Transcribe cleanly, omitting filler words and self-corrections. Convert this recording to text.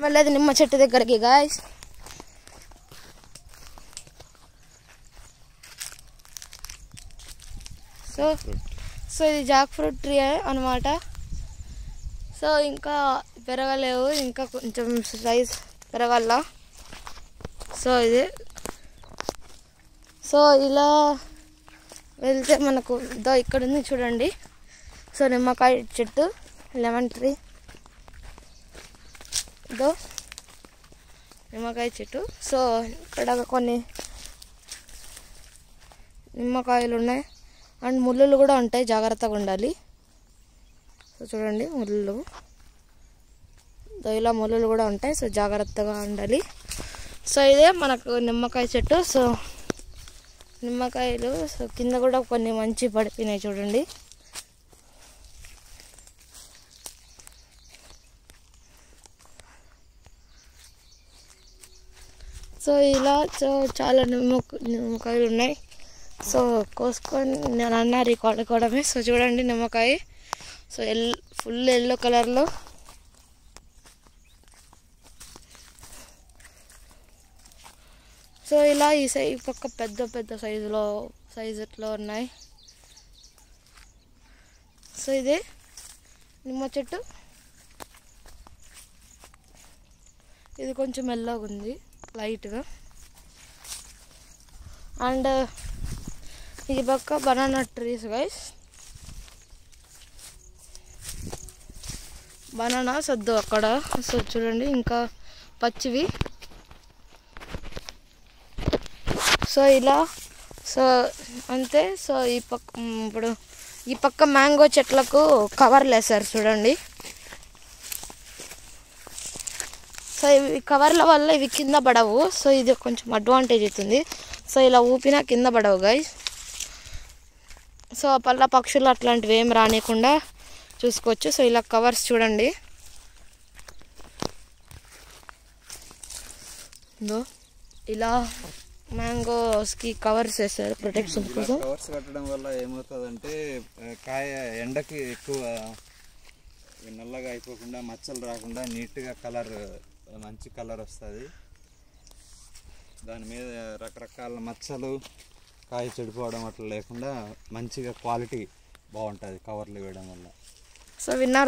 వెళ్ళేది నిమ్మ చెట్టు దగ్గరికి గాయ్స్. సో ఇది జాక్ ఫ్రూట్ ట్రీ అనమాట. సో ఇంకా పెరగలేవు, ఇంకా కొంచెం సైజ్ పెరగాల. సో ఇది సో ఇలా వెళ్తే మనకు ఇక్కడ ఉంది చూడండి. సో నిమ్మకాయ చెట్టు, లెమన్ ట్రీ, నిమ్మకాయ చెట్టు. సో ఇక్కడ కొన్ని నిమ్మకాయలు ఉన్నాయి అండ్ ముళ్ళులు కూడా ఉంటాయి, జాగ్రత్తగా ఉండాలి. సో చూడండి ముళ్ళు, ఇలా ముళ్ళులు కూడా ఉంటాయి, సో జాగ్రత్తగా ఉండాలి. సో ఇదే మనకు నిమ్మకాయ చెట్టు. సో నిమ్మకాయలు సో కింద కూడా కొన్ని మంచి పడిపోయినాయి చూడండి. సో ఇలా చాలా నిమ్మకాయలు ఉన్నాయి. సో కోసుకొని నేను అన్న రికార్డ్ కోవడమే. సో చూడండి నిమ్మకాయ, సో ఫుల్ ఎల్లో కలర్లో. సో ఇలా ఈ పక్క పెద్ద పెద్ద సైజులో ఉన్నాయి. సో ఇదే నిమ్మ చెట్టు, ఇది కొంచెం ఎల్లోగా ఉంది లైట్గా. అండ్ ఈ పక్క బనానా ట్రీస్ గైస్, బనానా సద్దు అక్కడ. సో చూడండి ఇంకా పచ్చివి. సో ఇలా సో అంతే. సో ఇప్పుడు ఈ పక్క మ్యాంగో చెట్లకు కవర్లు వేసారు చూడండి. సో ఇవి కవర్ల వల్ల ఇవి కింద పడవు. సో ఇది కొంచెం అడ్వాంటేజ్ అవుతుంది. సో ఇలా ఊపినా కింద పడవు గైస్. సో పళ్ళ పక్షులు అట్లాంటివి ఏం రానియకుండా చూసుకోవచ్చు. సో ఇలా కవర్స్ చూడండి, ఇలా మ్యాంగోస్కి కవర్స్ వేస్తారు ప్రొటెక్షన్ కోసం. కవర్స్ కట్టడం వల్ల ఏమవుతుందంటే కాయ ఎండకి ఎక్కువ నల్లగా అయిపోకుండా, మచ్చలు రాకుండా నీట్గా మంచి కలర్ వస్తుంది. దాని మీద రకరకాల మచ్చలు, కాయ చెడిపోవడం అట్లా లేకుండా మంచిగా క్వాలిటీ బాగుంటుంది కవర్లు వేయడం వల్ల. సో విన్నారు.